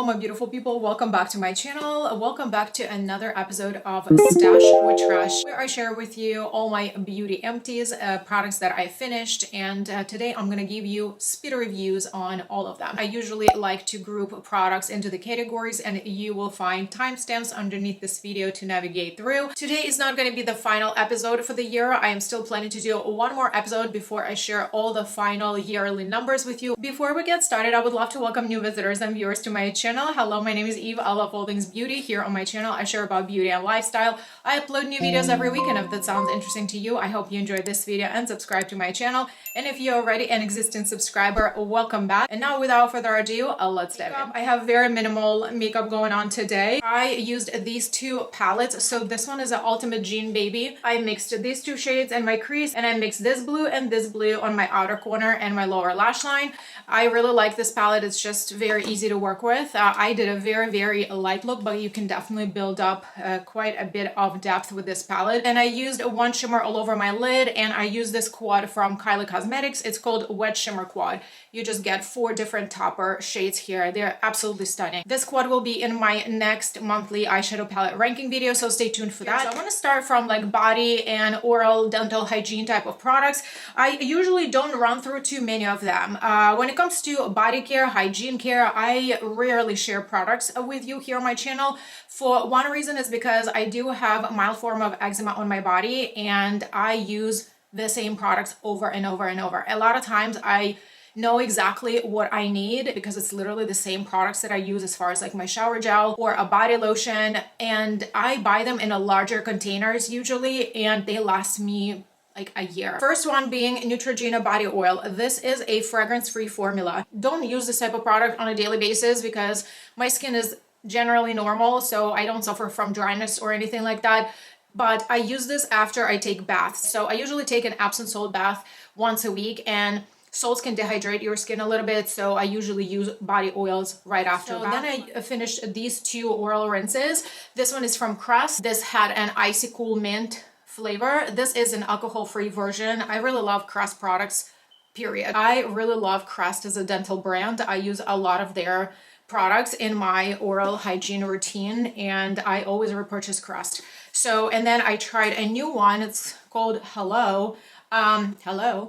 my beautiful people, welcome back to my channel. Welcome back to another episode of Stash with Trash, where I share with you all my beauty empties, products that I finished, and today I'm gonna give you speed reviews on all of them. I usually like to group products into the categories, and you will find timestamps underneath this video to navigate through. Today is not going to be the final episode for the year. I am still planning to do one more episode before I share all the final yearly numbers with you. Before we get started, I would love to welcome new visitors and viewers to my channel. Hello, my name is Eve. I love all things beauty. Here on my channel, I share about beauty and lifestyle. I upload new videos every week, and if that sounds interesting to you, I hope you enjoyed this video and subscribe to my channel. And if you're already an existing subscriber, welcome back. And now, without further ado, let's dive in. I have very minimal makeup going on today. I used these two palettes. So this one is an Ultimate Jean Baby. I mixed these two shades in my crease, and I mixed this blue and this blue on my outer corner and my lower lash line. I really like this palette. It's just very easy to work with. I did a very light look, but you can definitely build up quite a bit of depth with this palette. And I used one shimmer all over my lid, and I used this quad from Kylie Cosmetics. It's called Wet Shimmer Quad. You just get 4 different topper shades here. They're absolutely stunning. This quad will be in my next monthly eyeshadow palette ranking video, so stay tuned for that. So I want to start from like body and oral dental hygiene type of products. I usually don't run through too many of them. When it comes to body care, hygiene care, I rarely share products with you here on my channel. For one reason is because I do have a mild form of eczema on my body, and I use the same products over and over and over. A lot of times I know exactly what I need because it's literally the same products that I use as far as like my shower gel or a body lotion, and I buy them in a larger containers usually, and they last me like a year. First one being Neutrogena body oil. This is a fragrance-free formula. Don't use this type of product on a daily basis because my skin is generally normal, so I don't suffer from dryness or anything like that. But I use this after I take baths. So I usually take an Epsom salt bath once a week, and salts can dehydrate your skin a little bit, so I usually use body oils right after that. Then I finished these 2 oral rinses. This one is from Crest. This had an icy cool mint flavor. This is an alcohol-free version. I really love Crest products, period. I really love Crest as a dental brand. I use a lot of their products in my oral hygiene routine, and I always repurchase Crest. So, and then I tried a new one. It's called Hello.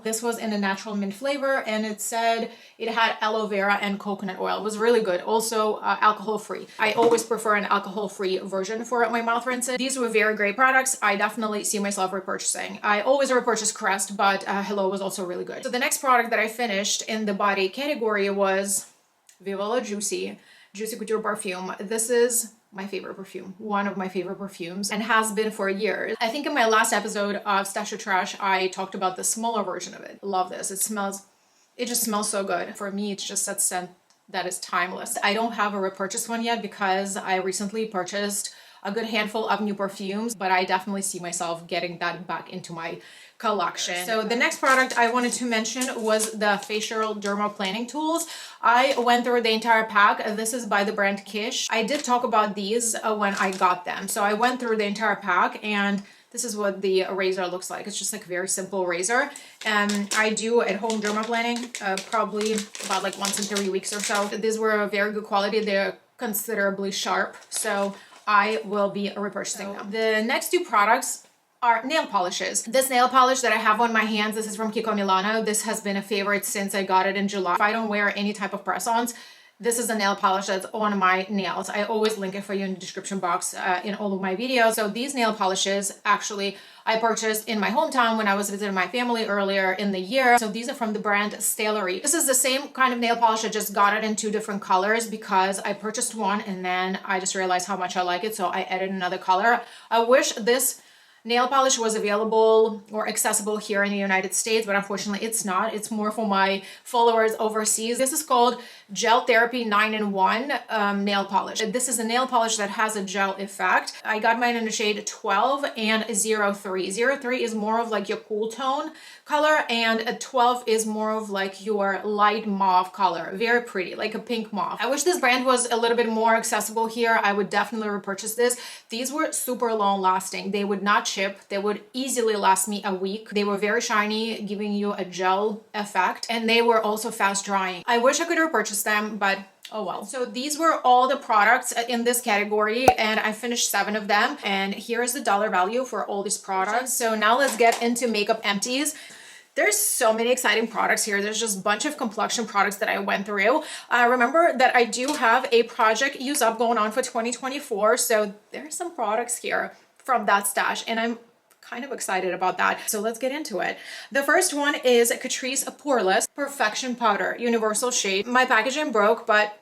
This was in a natural mint flavor, and it said it had aloe vera and coconut oil. It was really good. Also alcohol-free. I always prefer an alcohol-free version for my mouth rinses. These were very great products. I definitely see myself repurchasing. I always repurchase Crest, but Hello was also really good. So the next product that I finished in the body category was Viva La Juicy Couture perfume. This is my favorite perfume, one of my favorite perfumes, and has been for years. I think in my last episode of Stash or Trash, I talked about the smaller version of it. Love this. It just smells so good. For me, it's just that scent that is timeless. I don't have a repurchase one yet because I recently purchased a good handful of new perfumes, but I definitely see myself getting that back into my collection. So the next product I wanted to mention was the facial dermal planning tools. I went through the entire pack. This is by the brand Kish. I did talk about these when I got them. So I went through the entire pack, and this is what the razor looks like. It's just like a very simple razor. And I do at home dermal planning probably about like once in 3 weeks or so. These were very good quality. They're considerably sharp, so I will be repurchasing them. The next 2 products are nail polishes. This nail polish that I have on my hands, this is from Kiko Milano. This has been a favorite since I got it in July. If I don't wear any type of press-ons, this is a nail polish that's on my nails. I always link it for you in the description box in all of my videos. So these nail polishes, actually, I purchased in my hometown when I was visiting my family earlier in the year. So these are from the brand Stellary. This is the same kind of nail polish. I just got it in 2 different colors because I purchased one and then I just realized how much I like it. So I added another color. I wish this nail polish was available or accessible here in the United States, but unfortunately it's not. It's more for my followers overseas. This is called Gel Therapy 9-in-1 nail polish. This is a nail polish that has a gel effect. I got mine in the shade 12 and 03. 03 is more of like your cool tone color, and 12 is more of like your light mauve color. Very pretty, like a pink mauve. I wish this brand was a little bit more accessible here. I would definitely repurchase this. These were super long lasting. They would not chip. They would easily last me a week. They were very shiny, giving you a gel effect, and they were also fast drying. I wish I could repurchase them, but oh well. So these were all the products in this category, and I finished 7 of them, and here's the dollar value for all these products. So now let's get into makeup empties. There's so many exciting products here. There's just a bunch of complexion products that I went through. Remember that I do have a project use up going on for 2024. So there's some products here from that stash, and I'm kind of excited about that. So let's get into it. The first one is Catrice Poreless Perfection Powder, Universal Shade. My packaging broke, but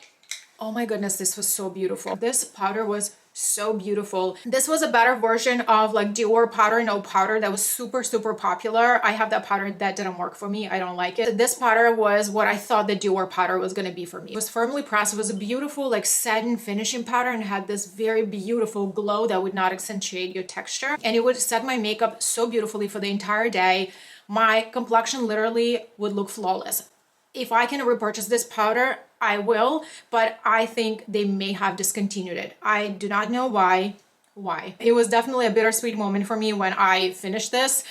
oh my goodness, this was so beautiful. This powder was so beautiful. This was a better version of like Dior powder, no powder, that was super popular. I have that powder that didn't work for me. I don't like it. This powder was what I thought the Dior powder was going to be for me. It was firmly pressed. It was a beautiful like satin finishing powder and had this very beautiful glow that would not accentuate your texture, and it would set my makeup so beautifully for the entire day. My complexion literally would look flawless. If I can repurchase this powder, I will, but I think they may have discontinued it. I do not know why. It was definitely a bittersweet moment for me when I finished this,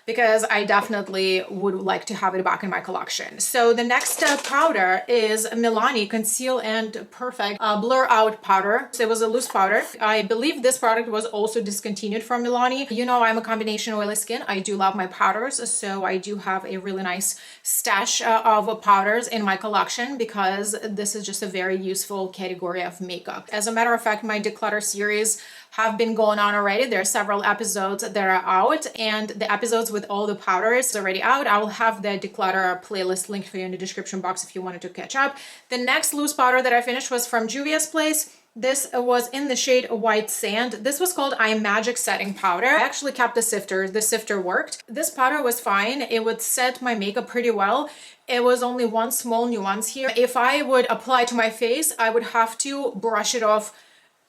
because I definitely would like to have it back in my collection. So the next powder is Milani Conceal and Perfect Blur Out Powder. So it was a loose powder. I believe this product was also discontinued from Milani. You know, I'm a combination oily skin. I do love my powders, so I do have a really nice stash of powders in my collection, because this is just a very useful category of makeup. As a matter of fact, my Declutter series have been going on already. There are several episodes that are out, and the episodes with all the powders are already out. I will have the Declutter playlist linked for you in the description box if you wanted to catch up. The next loose powder that I finished was from Juvia's Place. This was in the shade White Sand. This was called I Magic Setting Powder. I actually kept the sifter. The sifter worked. This powder was fine. It would set my makeup pretty well. It was only one small nuance here. If I would apply to my face, I would have to brush it off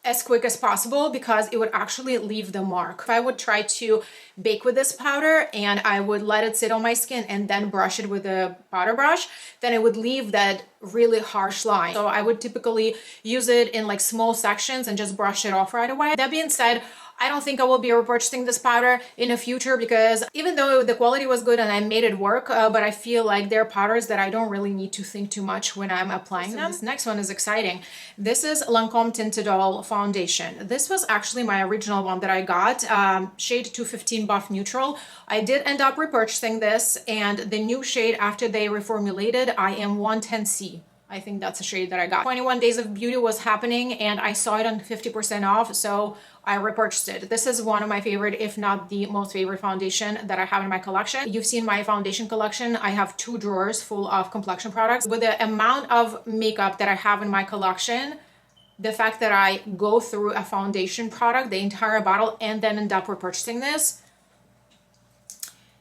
as quick as possible, because it would actually leave the mark. If I would try to bake with this powder and I would let it sit on my skin and then brush it with a powder brush, then it would leave that really harsh line. So I would typically use it in like small sections and just brush it off right away. That being said, I don't think I will be repurchasing this powder in the future, because even though the quality was good and I made it work, but I feel like they're powders that I don't really need to think too much when I'm applying them. This next one is exciting. This is Lancome Tinted All Foundation. This was actually my original one that I got, shade 215 Buff Neutral. I did end up repurchasing this, and the new shade after they reformulated, I am 110C. I think that's a shade that I got. 21 Days of Beauty was happening and I saw it on 50% off, so I repurchased it. This is one of my favorite, if not the most favorite foundation that I have in my collection. You've seen my foundation collection. I have 2 drawers full of complexion products. With the amount of makeup that I have in my collection, the fact that I go through a foundation product, the entire bottle, and then end up repurchasing this,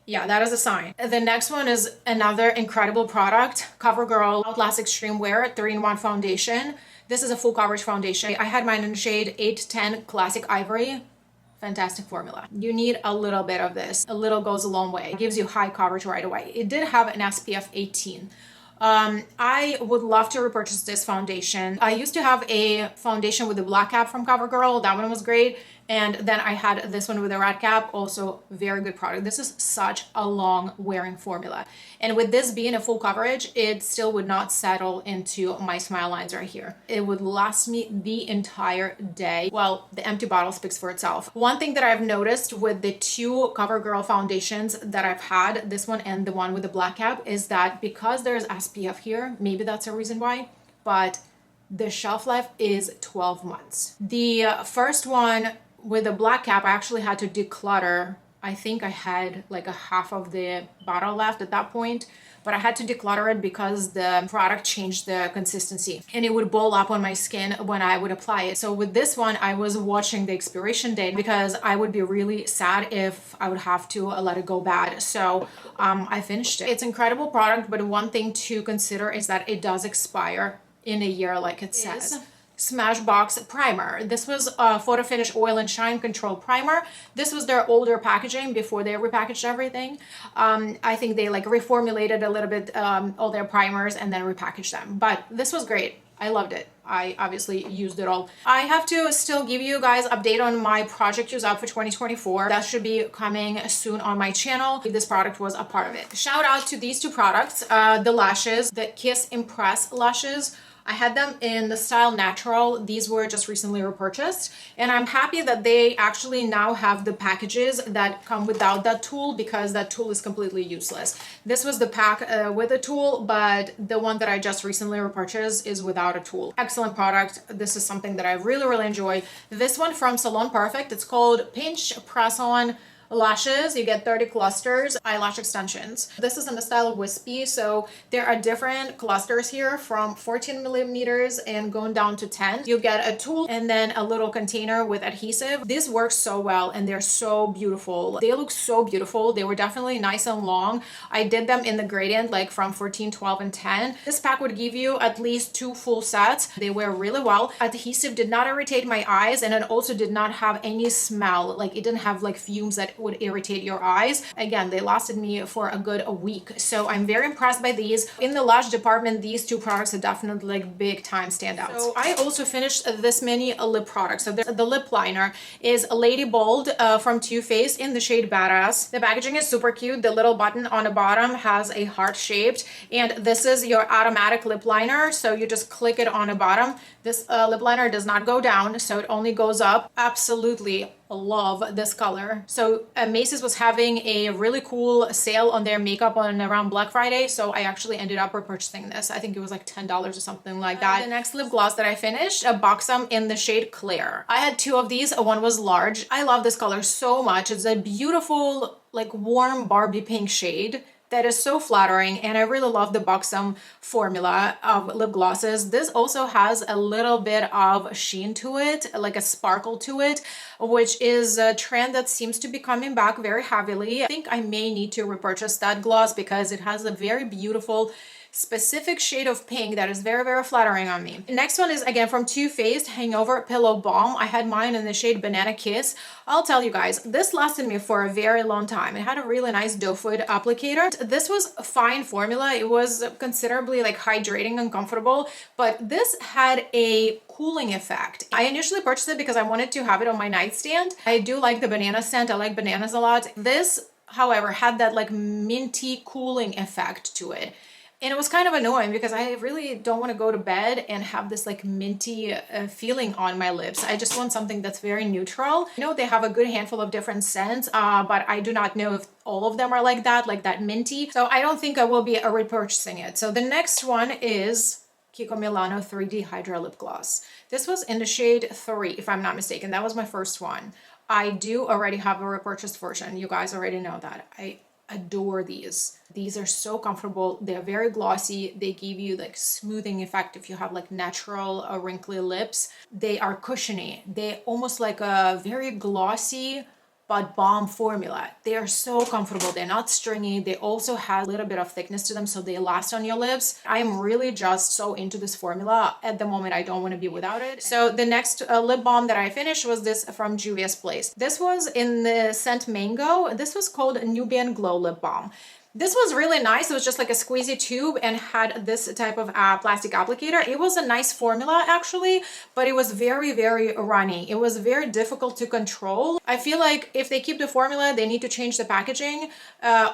yeah, that is a sign. The next one is another incredible product, CoverGirl Outlast Extreme Wear 3-in-1 Foundation. This is a full coverage foundation. I had mine in the shade 810 Classic Ivory. Fantastic formula. You need a little bit of this. A little goes a long way. It gives you high coverage right away. It did have an SPF 18. I would love to repurchase this foundation. I used to have a foundation with a black cap from CoverGirl. That one was great. And then I had this one with a red cap, also very good product. This is such a long wearing formula. And with this being a full coverage, it still would not settle into my smile lines right here. It would last me the entire day. Well, the empty bottle speaks for itself. One thing that I've noticed with the 2 CoverGirl foundations that I've had, this one and the one with the black cap, is that because there's SPF here, maybe that's a reason why, but the shelf life is 12 months. The first one with the black cap, I actually had to declutter. I think I had like a half of the bottle left at that point, but I had to declutter it because the product changed the consistency and it would ball up on my skin when I would apply it. So with this one, I was watching the expiration date because I would be really sad if I would have to let it go bad. So I finished it. It's an incredible product, but one thing to consider is that it does expire in a year, like it says. Smashbox Primer. This was a Photo Finish Oil and Shine Control Primer. This was their older packaging before they repackaged everything. I think they like reformulated a little bit all their primers and then repackaged them. But this was great. I loved it. I obviously used it all. I have to still give you guys update on my project use up for 2024. That should be coming soon on my channel. This product was a part of it. Shout out to these two products, the lashes, the Kiss Impress lashes. I had them in the style natural. These were just recently repurchased, and I'm happy that they actually now have the packages that come without that tool, because that tool is completely useless. This was the pack with a tool, but the one that I just recently repurchased is without a tool. Excellent product. This is something that I really enjoy. This one from Salon Perfect, it's called Pinch Press On lashes. You get 30 clusters, eyelash extensions. This is in the style wispy, so there are different clusters here from 14 millimeters and going down to 10. You get a tool and then a little container with adhesive. This works so well and they're so beautiful. They look so beautiful. They were definitely nice and long. I did them in the gradient, like from 14, 12, and 10. This pack would give you at least 2 full sets. They wear really well. Adhesive did not irritate my eyes, and it also did not have any smell. Like, it didn't have like fumes that would irritate your eyes. Again, they lasted me for a week. So I'm very impressed by these. In the lash department, these two products are definitely like big time standouts. So I also finished this mini lip product. So the lip liner is Lady Bold from Too Faced in the shade Badass. The packaging is super cute. The little button on the bottom has a heart shaped, and this is your automatic lip liner. So you just click it on the bottom. This lip liner does not go down, so it only goes up. Absolutely love this color. So Macy's was having a really cool sale on their makeup on around Black Friday, so I actually ended up repurchasing this. I think it was like $10 or something like that. The next lip gloss that I finished, a Buxom in the shade Clear. I had 2 of these. One was large. I love this color so much. It's a beautiful, like, warm Barbie pink shade that is so flattering, and I really love the Buxom formula of lip glosses. This also has a little bit of sheen to it, like a sparkle to it, which is a trend that seems to be coming back very heavily. I think I may need to repurchase that gloss because it has a very beautiful specific shade of pink that is very flattering on me. Next one is again from Too Faced Hangover Pillow Balm. I had mine in the shade Banana Kiss. I'll tell you guys, this lasted me for a very long time. It had a really nice doe foot applicator. This was a fine formula. It was considerably like hydrating and comfortable, but this had a cooling effect. I initially purchased it because I wanted to have it on my nightstand. I do like the banana scent. I like bananas a lot. This, however, had that like minty cooling effect to it. And it was kind of annoying because I really don't want to go to bed and have this like minty feeling on my lips. I just want something that's very neutral. I know they have a good handful of different scents, but I do not know if all of them are like that minty. So I don't think I will be repurchasing it. So the next one is Kiko Milano 3D Hydra Lip Gloss. This was in the shade 3, if I'm not mistaken. That was my first one. I do already have a repurchased version. You guys already know that. I adore these. These are so comfortable. They're very glossy. They give you like smoothing effect if you have like natural wrinkly lips. They are cushiony. They almost like a very glossy but balm formula. They are so comfortable. They're not stringy. They also have a little bit of thickness to them, so they last on your lips. I am really just so into this formula. At the moment, I don't want to be without it. So the next lip balm that I finished was this from Juvia's Place. This was in the scent Mango. This was called Nubian Glow Lip Balm. This was really nice. It was just like a squeezy tube and had this type of plastic applicator. It was a nice formula actually, but it was very runny. It was very difficult to control. I feel like if they keep the formula, they need to change the packaging,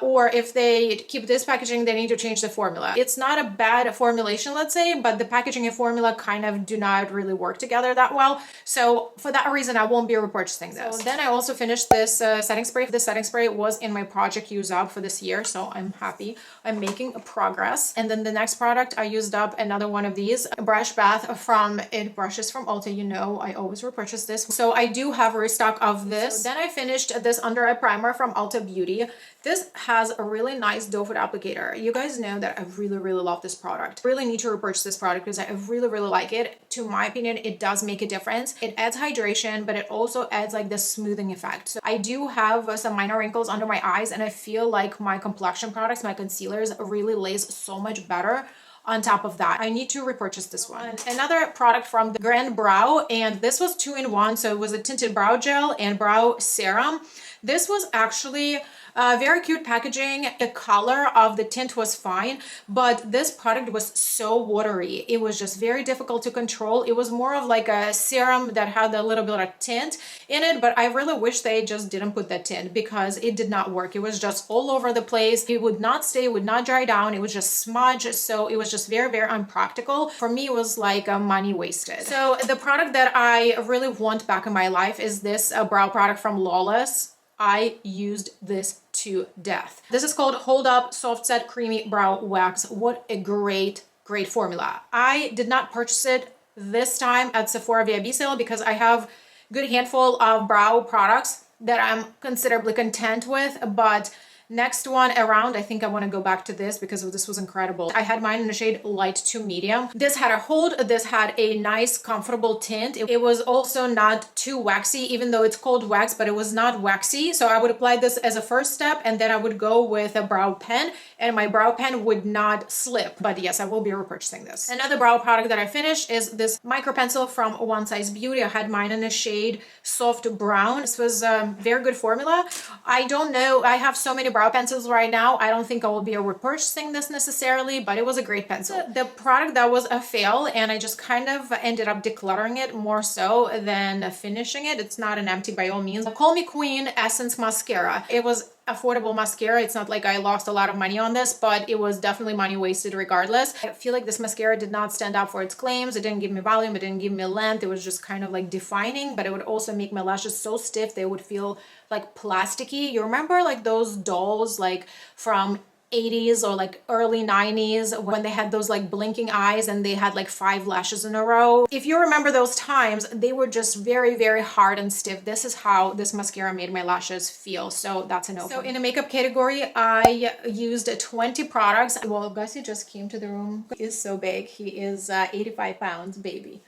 or if they keep this packaging, they need to change the formula. It's not a bad formulation, let's say, but the packaging and formula kind of do not really work together that well. So for that reason, I won't be repurchasing this. So then I also finished this setting spray. This setting spray was in my project use up for this year, so I'm happy. I'm making progress. And then the next product, I used up another one of these, a brush bath from It Brushes from Ulta. You know, I always repurchase this. So I do have a restock of this. So then I finished this under eye primer from Ulta Beauty. This has a really nice doe foot applicator. You guys know that I really love this product. Really need to repurchase this product because I really like it. To my opinion, it does make a difference. It adds hydration, but it also adds like this smoothing effect. So I do have some minor wrinkles under my eyes, and I feel like my complexion products, my concealers, really lays so much better on top of that. I need to repurchase this one. Another product from the Grand Brow, and this was 2-in-1, so it was a tinted brow gel and brow serum. This was actually very cute packaging. The color of the tint was fine, but this product was so watery. It was just very difficult to control. It was more of like a serum that had a little bit of tint in it, but I really wish they just didn't put that tint because it did not work. It was just all over the place. It would not stay, would not dry down. It was just smudge. So it was just very, very unpractical. For me, it was like money wasted. So the product that I really want back in my life is this brow product from Lawless. I used this to death. This is called Hold Up Soft Set Creamy Brow Wax. What a great formula. I did not purchase it this time at Sephora VIP sale because I have a good handful of brow products that I'm considerably content with, but next one around, I think I want to go back to this because this was incredible. I had mine in the shade light to medium. This had a hold. This had a nice, comfortable tint. It was also not too waxy, even though it's called wax, but it was not waxy. So I would apply this as a first step, and then I would go with a brow pen, and my brow pen would not slip. But yes, I will be repurchasing this. Another brow product that I finished is this micro pencil from One Size Beauty. I had mine in the shade soft brown. This was a very good formula. I don't know. I have so many brow pencils right now. I don't think I will be repurchasing this necessarily, but it was a great pencil. The product that was a fail, and I just kind of ended up decluttering it more so than finishing it. It's not an empty by all means. Call Me Queen Essence Mascara. It was affordable mascara. It's not like I lost a lot of money on this, but it was definitely money wasted regardless. I feel like this mascara did not stand up for its claims. It didn't give me volume. It didn't give me length. It was just kind of like defining, but it would also make my lashes so stiff they would feel like plasticky. You remember like those dolls like from 80s or like early 90s when they had those like blinking eyes and they had like 5 lashes in a row? If you remember those times, they were just very, very hard and stiff. This is how this mascara made my lashes feel. So that's a no. So in the makeup category, I used 20 products. Well, Gussie just came to the room. He is so big. He is 85 pounds, baby.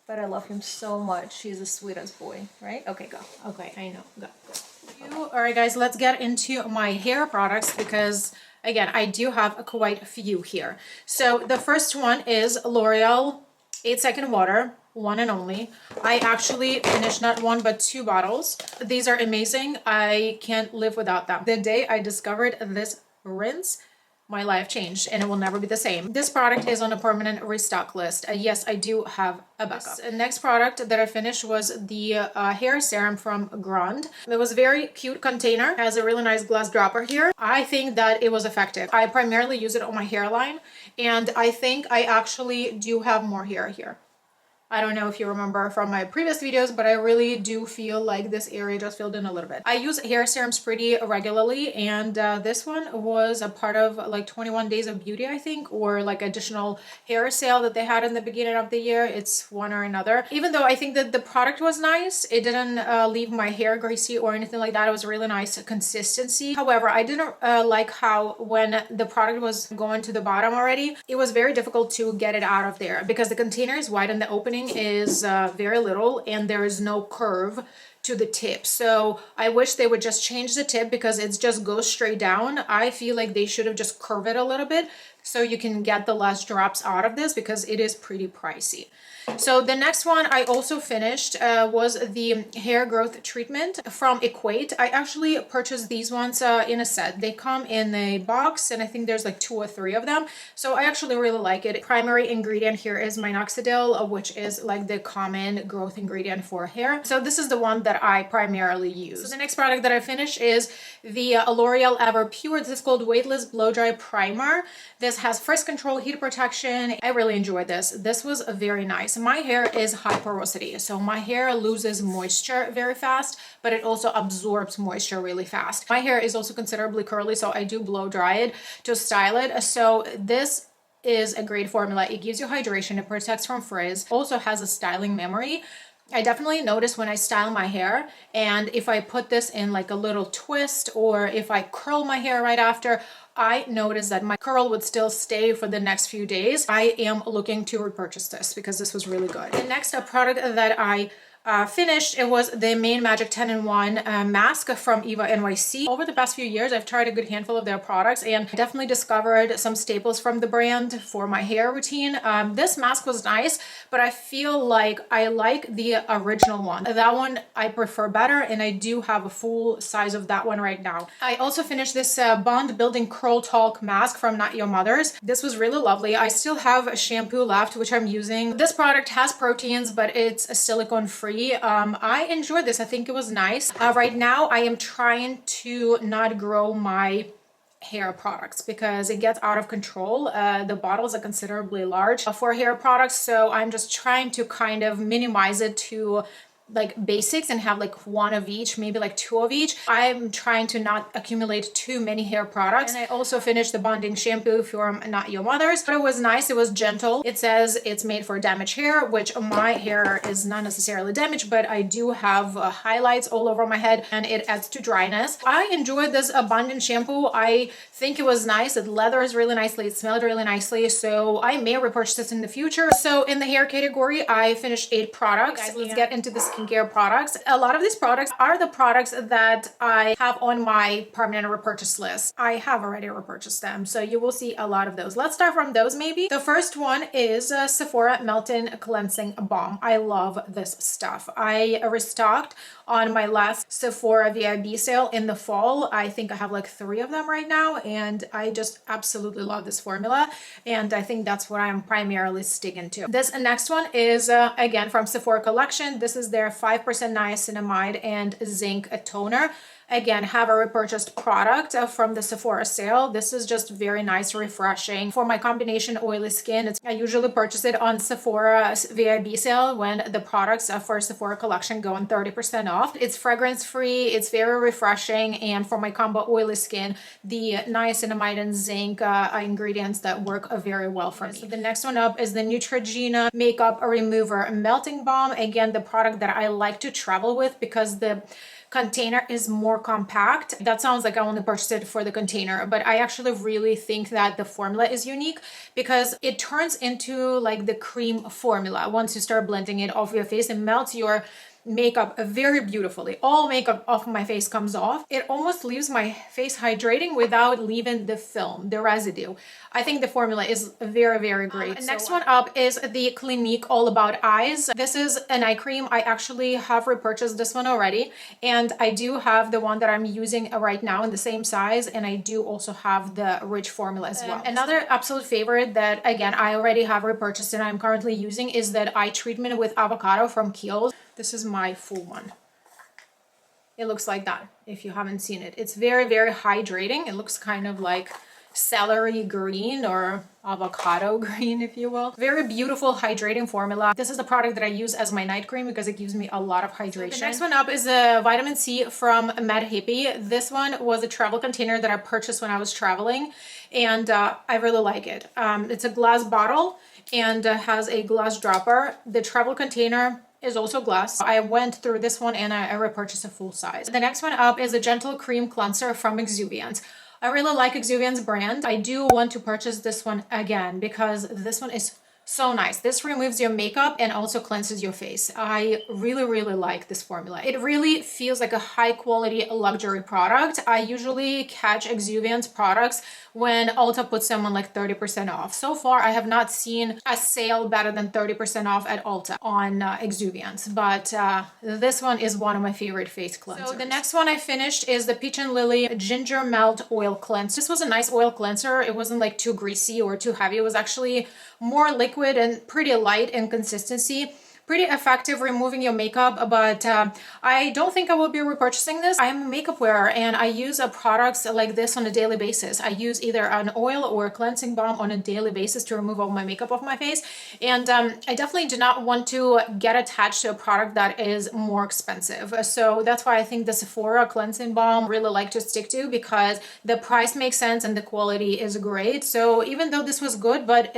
But I love him so much. He's the sweetest boy, right? Okay, go. Okay, I know. Go. All right, guys, let's get into my hair products because again, I do have quite a few here. So the first one is L'Oreal 8-Second Water, one and only. I actually finished not one, but 2 bottles. These are amazing. I can't live without them. The day I discovered this rinse, my life changed and it will never be the same. This product is on a permanent restock list. Yes, I do have a backup. The next product that I finished was the hair serum from Grand. It was a very cute container. It has a really nice glass dropper here. I think that it was effective. I primarily use it on my hairline, and I think I actually do have more hair here. I don't know if you remember from my previous videos, but I really do feel like this area just filled in a little bit. I use hair serums pretty regularly, and this one was a part of like 21 Days of Beauty, I think, or like additional hair sale that they had in the beginning of the year. It's one or another. Even though I think that the product was nice, it didn't leave my hair greasy or anything like that. It was really nice consistency. However, I didn't like how when the product was going to the bottom already, it was very difficult to get it out of there because the container is wide and the opening is very little and there is no curve to the tip. So I wish they would just change the tip because it just goes straight down. I feel like they should have just curved it a little bit so you can get the less drops out of this because it is pretty pricey. So the next one I also finished was the hair growth treatment from Equate. I actually purchased these ones in a set. They come in a box and I think there's like 2 or 3 of them. So I actually really like it. Primary ingredient here is minoxidil, which is like the common growth ingredient for hair. So this is the one that I primarily use. So the next product that I finished is the L'Oreal Ever Pure. This is called Weightless Blow Dry Primer. This has frizz control, heat protection. I really enjoyed this. This was very nice. My hair is high porosity, so my hair loses moisture very fast, but it also absorbs moisture really fast. My hair is also considerably curly, so I do blow dry it to style it. So this is a great formula. It gives you hydration, it protects from frizz, also has a styling memory. I definitely notice when I style my hair, and if I put this in like a little twist or if I curl my hair right after, I noticed that my curl would still stay for the next few days. I am looking to repurchase this because this was really good. The next product that I finished, it was the Main Magic 10-in-1 mask from Eva NYC. Over the past few years, I've tried a good handful of their products and definitely discovered some staples from the brand for my hair routine. This mask was nice, but I feel like I like the original one. That one I prefer better, and I do have a full size of that one right now. I also finished this Bond Building Curl Talk mask from Not Your Mother's. This was really lovely. I still have a shampoo left, which I'm using. This product has proteins, but it's a silicone free. I enjoyed this. I think it was nice. Right now I am trying to not grow my hair products because it gets out of control. The bottles are considerably large for hair products, so I'm just trying to kind of minimize it to like basics and have like one of each, maybe like two of each. I'm trying to not accumulate too many hair products. And I also finished the bonding shampoo from Not Your Mother's, but it was nice. It was gentle. It says it's made for damaged hair, which my hair is not necessarily damaged, but I do have highlights all over my head and it adds to dryness. I enjoyed this abundant shampoo. I think it was nice. It leathers really nicely. It smelled really nicely. So I may repurchase this in the future. So in the hair category, I finished 8 products. Guys, let's get into this skincare products. A lot of these products are the products that I have on my permanent repurchase list. I have already repurchased them, so you will see a lot of those. Let's start from those maybe. The first one is Sephora Melt-In Cleansing Balm. I love this stuff. I restocked on my last Sephora VIB sale in the fall. I think I have like 3 of them right now, and I just absolutely love this formula, and I think that's what I'm primarily sticking to. This next one is again from Sephora collection. This is their 5% niacinamide and zinc toner. Again, have a repurchased product from the Sephora sale. This is just very nice, refreshing. For my combination oily skin, I usually purchase it on Sephora VIB sale when the products for Sephora collection go on 30% off. It's fragrance free, it's very refreshing, and for my combo oily skin, the niacinamide and zinc are ingredients that work very well for me. So the next one up is the Neutrogena Makeup Remover Melting Balm. Again, the product that I like to travel with because the container is more compact. That sounds like I only purchased it for the container, but I actually really think that the formula is unique because it turns into like the cream formula. Once you start blending it off your face, it melts your makeup very beautifully. All makeup off my face comes off. It almost leaves my face hydrating without leaving the film, the residue. I think the formula is very, very great. Next one up is the Clinique All About Eyes. This is an eye cream. I actually have repurchased this one already, and I do have the one that I'm using right now in the same size, and I do also have the rich formula as well. Another absolute favorite that, again, I already have repurchased and I'm currently using is that eye treatment with avocado from Kiehl's. This is my full one. It looks like that if you haven't seen it. It's very, very hydrating. It looks kind of like celery green or avocado green, if you will. Very beautiful hydrating formula. This is the product that I use as my night cream because it gives me a lot of hydration. So the next one up is a vitamin C from Mad Hippie. This one was a travel container that I purchased when I was traveling, and I really like it. It's a glass bottle and has a glass dropper. The travel container is also glass. I went through this one and I repurchased a full size. The next one up is a gentle cream cleanser from Exuviance. I really like Exuviance brand. I do want to purchase this one again because this one is so nice. This removes your makeup and also cleanses your face. I really, really like this formula. It really feels like a high quality luxury product. I usually catch Exuviance products when Ulta puts them on like 30% off. So far, I have not seen a sale better than 30% off at Ulta on Exuviance, but this one is one of my favorite face cleansers. So the next one I finished is the Peach and Lily Ginger Melt Oil Cleanser. This was a nice oil cleanser. It wasn't like too greasy or too heavy. It was actually more liquid and pretty light in consistency. Pretty effective removing your makeup, but I don't think I will be repurchasing this. I am a makeup wearer and I use products like this on a daily basis. I use either an oil or a cleansing balm on a daily basis to remove all my makeup off my face, and I definitely do not want to get attached to a product that is more expensive. So that's why I think the Sephora cleansing balm really like to stick to, because the price makes sense and the quality is great. So even though this was good, but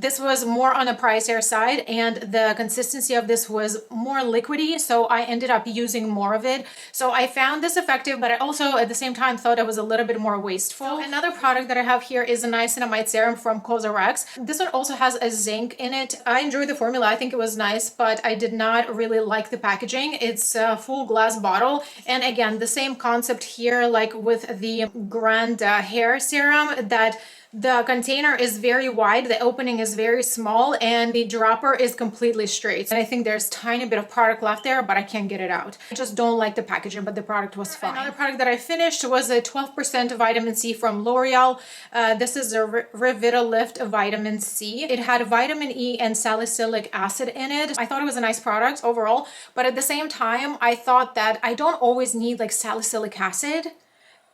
This was more on the pricier side, and the consistency of this was more liquidy, so I ended up using more of it. So I found this effective, but I also at the same time thought it was a little bit more wasteful. So another product that I have here is a niacinamide serum from Cosrx. This one also has a zinc in it. I enjoyed the formula. I think it was nice, but I did not really like the packaging. It's a full glass bottle, and again, the same concept here like with the Grand Hair Serum, that the container is very wide, the opening is very small, and the dropper is completely straight. And I think there's tiny bit of product left there, but I can't get it out. I just don't like the packaging, but the product was fine. Another product that I finished was a 12% vitamin C from L'Oreal. This is a Revitalift vitamin C. It had vitamin E and salicylic acid in it. I thought it was a nice product overall, but at the same time, I thought that I don't always need like salicylic acid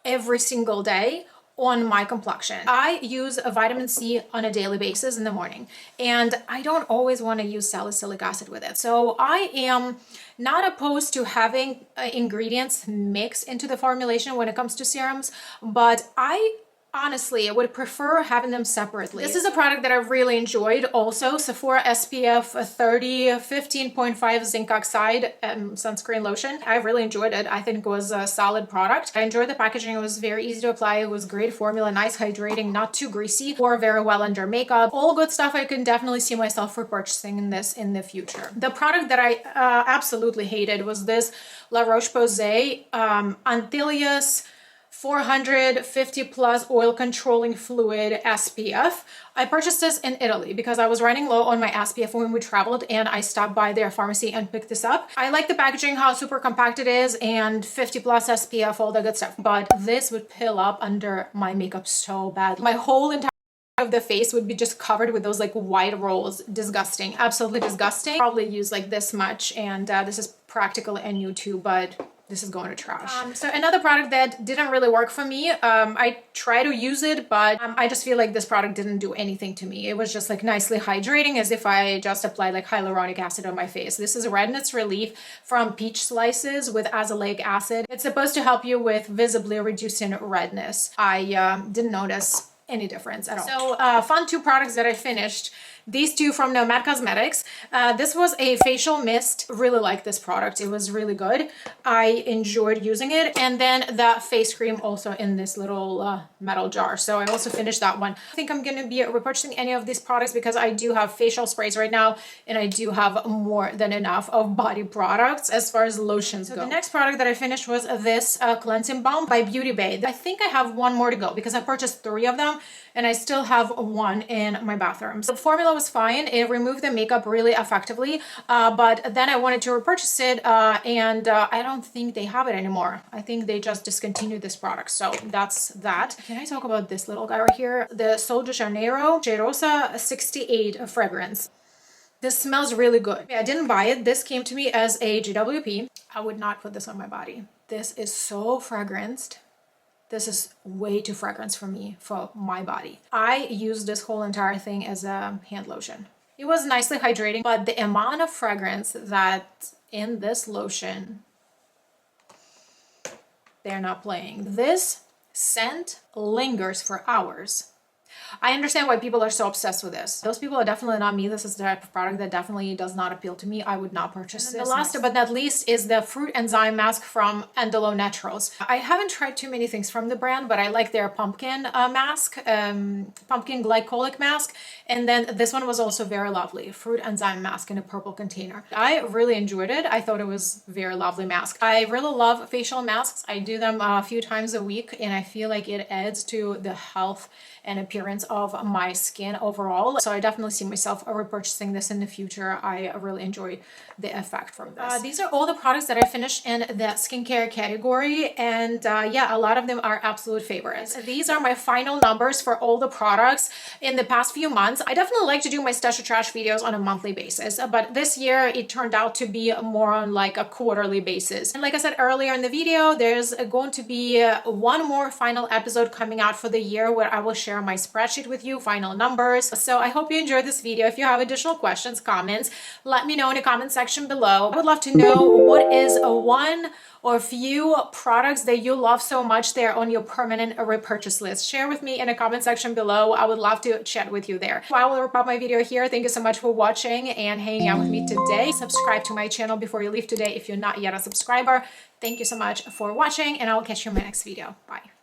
every single day on my complexion. I use a vitamin C on a daily basis in the morning, and I don't always want to use salicylic acid with it. So I am not opposed to having ingredients mixed into the formulation when it comes to serums, but I honestly would prefer having them separately. This is a product that I really enjoyed also. Sephora SPF 30 15.5 zinc oxide sunscreen lotion. I really enjoyed it. I think it was a solid product. I enjoyed the packaging. It was very easy to apply. It was great formula, nice hydrating, not too greasy, or very well under makeup. All good stuff. I can definitely see myself repurchasing this in the future. The product that I absolutely hated was this La Roche-Posay Anthelios 450 plus oil controlling fluid SPF. I purchased this in Italy because I was running low on my SPF when we traveled, and I stopped by their pharmacy and picked this up. I like the packaging, how super compact it is, and 50 plus SPF, all the good stuff, but this would peel up under my makeup so bad. My whole entire of the face would be just covered with those like white rolls. Disgusting, absolutely disgusting. Probably use like this much, and this is practical and new too, but this is going to trash. So another product that didn't really work for me, I try to use it, but I just feel like this product didn't do anything to me. It was just like nicely hydrating, as if I just applied like hyaluronic acid on my face. This is Redness Relief from Peach Slices with azelaic acid. It's supposed to help you with visibly reducing redness. I didn't notice any difference at all. So fun two products that I finished. These two from NOMAD Cosmetics. This was a facial mist. Really like this product. It was really good. I enjoyed using it. And then the face cream also in this little metal jar. So I also finished that one. I think I'm going to be repurchasing any of these products because I do have facial sprays right now, and I do have more than enough of body products as far as lotions go. The next product that I finished was this cleansing balm by Beauty Bay. I think I have one more to go because I purchased 3 of them, and I still have one in my bathroom. So the formula was fine. It removed the makeup really effectively, but then I wanted to repurchase it, and I don't think they have it anymore. I think they just discontinued this product. So that's that. Can I talk about this little guy right here? The Sol de Janeiro Cheirosa 68 fragrance. This smells really good. I didn't buy it. This came to me as a GWP. I would not put this on my body. This is so fragranced. This is way too fragrance for me, for my body. I used this whole entire thing as a hand lotion. It was nicely hydrating, but the amount of fragrance that in this lotion, they're not playing. This scent lingers for hours. I understand why people are so obsessed with this. Those people are definitely not me. This is the type of product that definitely does not appeal to me. I would not purchase this. The last but not least is the Fruit Enzyme Mask from Endelo Naturals. I haven't tried too many things from the brand, but I like their pumpkin mask, pumpkin glycolic mask. And then this one was also very lovely. Fruit Enzyme Mask in a purple container. I really enjoyed it. I thought it was a very lovely mask. I really love facial masks. I do them a few times a week, and I feel like it adds to the health and appearance of my skin overall. So I definitely see myself repurchasing this in the future. I really enjoy the effect from this. These are all the products that I finished in the skincare category, and yeah, a lot of them are absolute favorites. These are my final numbers for all the products in the past few months. I definitely like to do my stash or trash videos on a monthly basis, but this year it turned out to be more on like a quarterly basis. And like I said earlier in the video, there's going to be one more final episode coming out for the year where I will share my spreadsheet spreadsheet with you, final numbers. So I hope you enjoyed this video. If you have additional questions, comments, let me know in the comment section below. I would love to know what is one or few products that you love so much they're on your permanent repurchase list. Share with me in the comment section below. I would love to chat with you there. I will wrap up my video here. Thank you so much for watching and hanging out with me today. Subscribe to my channel before you leave today if you're not yet a subscriber. Thank you so much for watching, and I will catch you in my next video. Bye.